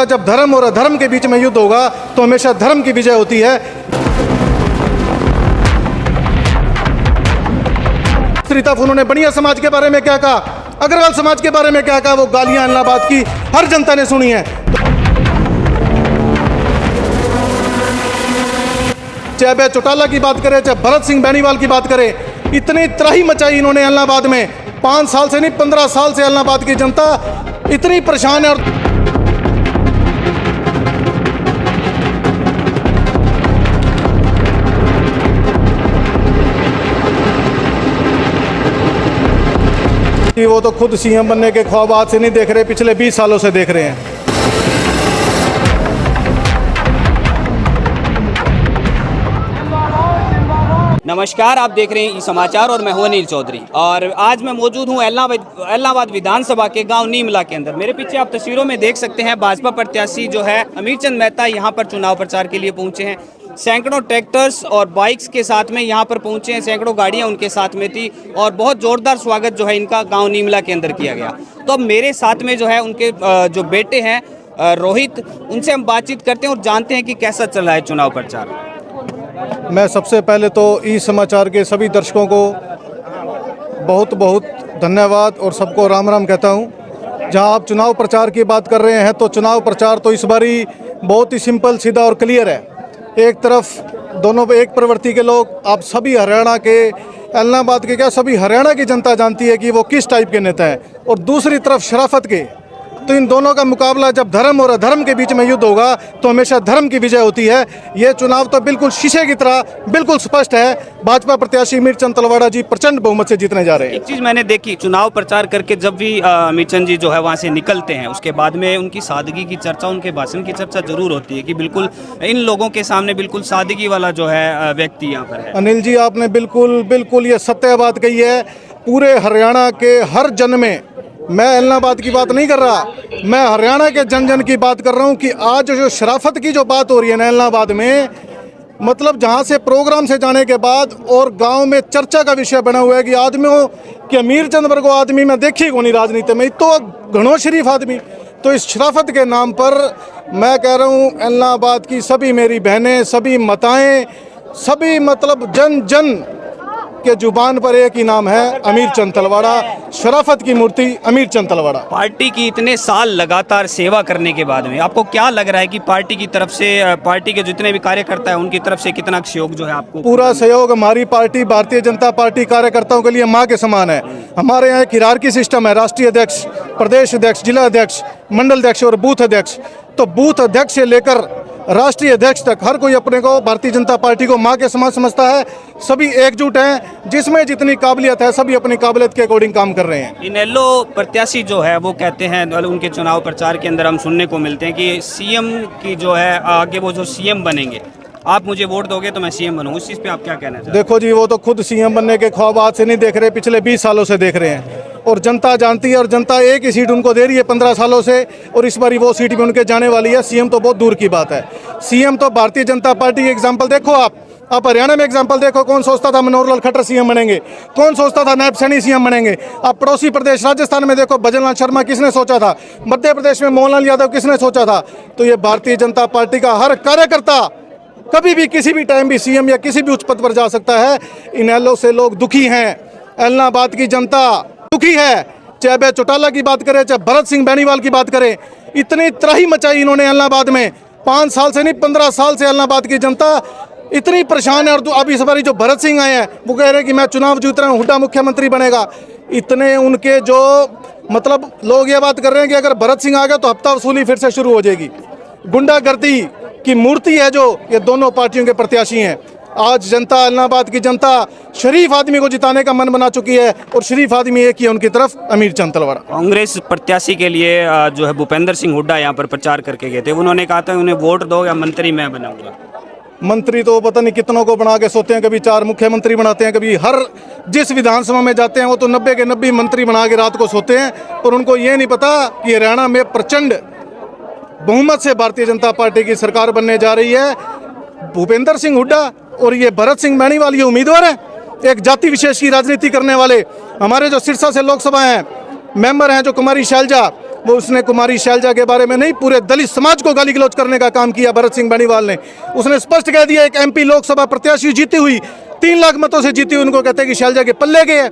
मुकाबला जब धर्म और अधर्म के बीच में युद्ध होगा तो हमेशा धर्म की विजय होती है। तब उन्होंने बनिया समाज के बारे में क्या कहा, अग्रवाल समाज के बारे में क्या कहा, वो गालियां इलाहाबाद की हर जनता ने सुनी है। चाहे वह चौटाला की बात करें, चाहे भरत सिंह बेनीवाल की बात करें, इतनी त्राही मचाई इन्होंने इलाहाबाद में। 5 साल से नहीं 15 साल से इलाहाबाद की जनता इतनी परेशान है। और वो तो खुद सीएम बनने के ख्वाब आज से नहीं देख रहे, पिछले 20 सालों से देख रहे हैं। नमस्कार, आप देख रहे हैं ई समाचार और मैं हूं अनिल चौधरी। और आज मैं मौजूद हूं इलाहाबाद विधानसभा के गांव नीमला के अंदर। मेरे पीछे आप तस्वीरों में देख सकते हैं भाजपा प्रत्याशी जो है अमीर चंद मेहता यहां पर चुनाव प्रचार के लिए पहुंचे हैं। सैकड़ों ट्रैक्टर्स और बाइक्स के साथ में यहां पर पहुंचे हैं, सैकड़ों गाड़ियां उनके साथ में थी और बहुत जोरदार स्वागत जो है इनका गाँव नीमला के अंदर किया गया। तो अब मेरे साथ में जो है उनके जो बेटे हैं रोहित, उनसे हम बातचीत करते हैं और जानते हैं कि कैसा चल रहा है चुनाव प्रचार। मैं सबसे पहले तो ई समाचार के सभी दर्शकों को बहुत बहुत धन्यवाद और सबको राम राम कहता हूं। जहां आप चुनाव प्रचार की बात कर रहे हैं तो चुनाव प्रचार तो इस बारी बहुत ही सिंपल, सीधा और क्लियर है। एक तरफ दोनों एक प्रवृत्ति के लोग, आप सभी हरियाणा के, इलाहाबाद के क्या सभी हरियाणा की जनता जानती है कि वो किस टाइप के नेता हैं, और दूसरी तरफ शराफत के। तो इन दोनों का मुकाबला जब धर्म और अधर्म के बीच में युद्ध होगा तो हमेशा धर्म की विजय होती है। ये चुनाव तो बिल्कुल शीशे की तरह बिल्कुल स्पष्ट है। भाजपा प्रत्याशी अमीर चंद तलवाड़ा जी प्रचंड बहुमत से जीतने जा रहे हैं। एक चीज़ मैंने देखी, चुनाव प्रचार करके जब भी अमीर चंद जी जो है वहाँ से निकलते हैं, उसके बाद में उनकी सादगी की चर्चा, उनके भाषण की चर्चा जरूर होती है कि बिल्कुल इन लोगों के सामने बिल्कुल सादगी वाला जो है व्यक्ति यहाँ पर है। अनिल जी, आपने बिल्कुल ये सत्य बात कही है। पूरे हरियाणा के हर जन में, मैं इलाहाबाद की बात नहीं कर रहा, मैं हरियाणा के जन जन की बात कर रहा हूं कि आज जो शराफत की जो बात हो रही है ना इलाहाबाद में, मतलब जहां से प्रोग्राम से जाने के बाद और गांव में चर्चा का विषय बना हुआ है कि आदमियों कि अमीर चंद वर्गो आदमी में देखी को नहीं राजनीति में, तो घणो शरीफ आदमी। तो इस शराफत के नाम पर मैं कह रहा हूँ इलाहाबाद की सभी मेरी बहनें, सभी माताएँ, सभी मतलब जन जन के जुबान पर एक ही नाम है, अमीर चंद तलवाड़ा, शराफत की मूर्ति अमीर चंद तलवाड़ा। पार्टी की इतने साल लगातार सेवा करने के बाद में आपको क्या लग रहा है कि पार्टी की तरफ से, पार्टी के जितने भी कार्यकर्ता हैं उनकी तरफ से कितना सहयोग जो है आपको? पूरा सहयोग। हमारी पार्टी भारतीय जनता पार्टी कार्यकर्ताओं के लिए माँ के समान है। हमारे यहाँ एक हिरार्की सिस्टम है, राष्ट्रीय अध्यक्ष, प्रदेश अध्यक्ष, जिला अध्यक्ष, मंडल अध्यक्ष और बूथ अध्यक्ष। तो बूथ अध्यक्ष से लेकर राष्ट्रीय अध्यक्ष तक हर कोई अपने को, भारतीय जनता पार्टी को माँ के समान समझता है। सभी एकजुट हैं, जिसमें जितनी काबिलियत है सभी अपनी काबिलियत के अकॉर्डिंग काम कर रहे हैं। इनेलो प्रत्याशी जो है वो कहते हैं, उनके चुनाव प्रचार के अंदर हम सुनने को मिलते हैं कि सीएम की जो है आगे वो जो सीएम बनेंगे, आप मुझे वोट दोगे तो मैं सीएम बनूंगा। उस चीज़ पे आप क्या कहना चाहते हैं? देखो जी, वो तो खुद सीएम बनने के ख्वाब आज से नहीं देख रहे, पिछले 20 सालों से देख रहे हैं। और जनता जानती है, और जनता एक ही सीट उनको दे रही है 15 सालों से, और इस बारी वो सीट भी उनके जाने वाली है। सीएम तो बहुत दूर की बात है। सीएम तो भारतीय जनता पार्टी की एग्जाम्पल देखो आप हरियाणा में एग्जाम्पल देखो। कौन सोचता था मनोहर लाल खट्टर सीएम बनेंगे? कौन सोचता था नायब सैनी सीएम बनेंगे? आप पड़ोसी प्रदेश राजस्थान में देखो, भजनलाल शर्मा किसने सोचा था? मध्य प्रदेश में मोहनलाल यादव किसने सोचा था? तो ये भारतीय जनता पार्टी का हर कार्यकर्ता कभी भी किसी भी टाइम भी सीएम या किसी भी उच्च पद पर जा सकता है। इनेलो से लोग दुखी हैं, इलाहाबाद की जनता दुखी है। चाहे वह चौटाला की बात करें, चाहे भरत सिंह बेनीवाल की बात करें, इतनी त्राही मचाई इन्होंने इलाहाबाद में। 5 साल से नहीं 15 साल से इलाहाबाद की जनता इतनी परेशान है। और अब इस बार जो भरत सिंह आए हैं वो कह रहे हैं कि मैं चुनाव जीत रहा हूँ, हुड्डा मुख्यमंत्री बनेगा। इतने उनके जो मतलब लोग ये बात कर रहे हैं कि अगर भरत सिंह आ गया तो हफ्ता वसूली फिर से शुरू हो जाएगी। गुंडागर्दी की मूर्ति है जो ये दोनों पार्टियों के प्रत्याशी हैं। आज जनता, इलाहाबाद की जनता शरीफ आदमी को जिताने का मन बना चुकी है, और शरीफ आदमी एक ही है उनकी तरफ, अमीर चंद तलवाड़ा। कांग्रेस प्रत्याशी के लिए जो है भूपेंद्र सिंह हुड्डा यहाँ पर प्रचार करके गए थे। उन्होंने कहा था उन्हें वोट दो या मंत्री मैं बनाऊंगा। मंत्री तो पता नहीं कितनों को बना के सोते हैं, कभी 4 मुख्यमंत्री बनाते हैं, कभी हर जिस विधानसभा में जाते हैं वो तो 90 के 90 मंत्री बना के रात को सोते हैं। और उनको ये नहीं पता कि हरियाणा में प्रचंड बहुमत से भारतीय जनता पार्टी की सरकार बनने जा रही है। भूपेंद्र सिंह हुड्डा और ये भरत सिंह बेनीवाल ये उम्मीदवार हैं, एक जाति विशेष की राजनीति करने वाले। हमारे जो सिरसा से लोकसभा हैं मेंबर हैं, जो कुमारी शैलजा, वो उसने कुमारी शैलजा के बारे में नहीं, पूरे दलित समाज को गाली गलौज करने का काम किया भरत सिंह बेनीवाल ने। उसने स्पष्ट कह दिया, एक MP लोकसभा प्रत्याशी जीती हुई 3 लाख मतों से जीती हुई, उनको कहते हैं कि शैलजा के पल्ले गए।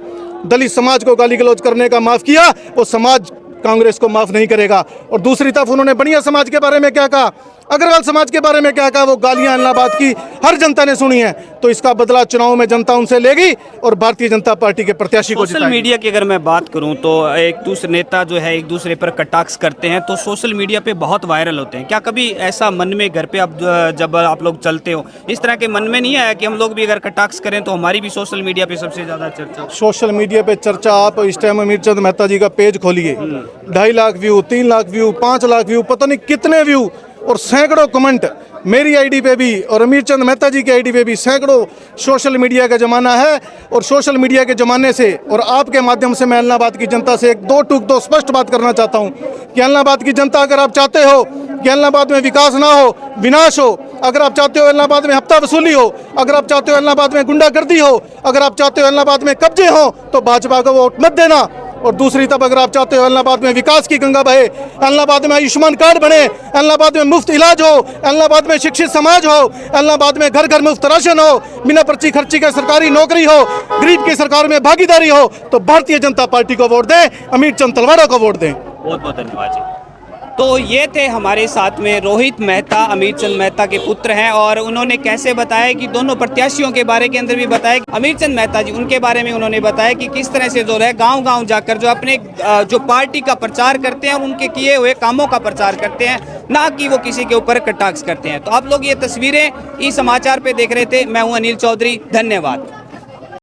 दलित समाज को गाली गलौज करने का माफ़ किया, वो समाज कांग्रेस को माफ़ नहीं करेगा। और दूसरी तरफ उन्होंने बनिया समाज के बारे में क्या कहा, अग्रवाल समाज के बारे में क्या कहा, वो गालियां इलाहाबाद की हर जनता ने सुनी है। तो इसका बदला चुनाव में जनता उनसे लेगी और भारतीय जनता पार्टी के प्रत्याशी को सोशल जिताएगी। मीडिया की अगर मैं बात करूं तो एक दूसरे नेता जो है एक दूसरे पर कटाक्ष करते हैं तो सोशल मीडिया पे बहुत वायरल होते हैं। क्या कभी ऐसा मन में घर पे आप जब आप लोग चलते हो इस तरह के मन में नहीं आया कि हम लोग भी अगर कटाक्ष करें तो हमारी भी सोशल मीडिया पे सबसे ज़्यादा चर्चा? सोशल मीडिया पे चर्चा, आप इस टाइम अमीरचंद मेहता जी का पेज खोलिए, 2.5 lakh view, 3 lakh view, 5 lakh view, पता नहीं कितने व्यू और सैकड़ों कमेंट मेरी आईडी पे भी और अमीरचंद मेहता जी की आईडी पे भी। सैकड़ों सोशल मीडिया का ज़माना है और सोशल मीडिया के ज़माने से और आपके माध्यम से मैं इलाहाबाद की जनता से एक दो स्पष्ट बात करना चाहता हूँ कि इलाहाबाद की जनता, अगर आप चाहते हो कि इलाहाबाद में विकास ना हो, विनाश हो, अगर आप चाहते हो इलाहाबाद में हफ्ता वसूली हो, अगर आप चाहते हो इलाहाबाद में गुंडागर्दी हो, अगर आप चाहते हो इलाहाबाद में कब्जे हो, तो भाजपा को वोट मत देना। और दूसरी तरफ अगर आप चाहते हो इलाहाबाद में विकास की गंगा बहे, इलाहाबाद में आयुष्मान कार्ड बने, इलाहाबाद में मुफ्त इलाज हो, इलाहाबाद में शिक्षित समाज हो, इलाहाबाद में घर घर मुफ्त राशन हो, बिना पर्ची खर्ची के सरकारी नौकरी हो, गरीब की सरकार में भागीदारी हो, तो भारतीय जनता पार्टी को वोट दें, अमीरचंद तलवाड़ा को वोट दें। बहुत बहुत धन्यवाद जी। तो ये थे हमारे साथ में रोहित मेहता, अमीरचंद मेहता के पुत्र हैं और उन्होंने कैसे बताया कि दोनों प्रत्याशियों के बारे के अंदर भी बताया कि अमीरचंद मेहता जी उनके बारे में उन्होंने बताया कि किस तरह से जो है गांव-गांव जाकर जो अपने जो पार्टी का प्रचार करते हैं और उनके किए हुए कामों का प्रचार करते हैं, ना कि वो किसी के ऊपर कटाक्ष करते हैं। तो आप लोग ये तस्वीरें ई समाचार पे देख रहे थे। मैं हूँ अनिल चौधरी, धन्यवाद।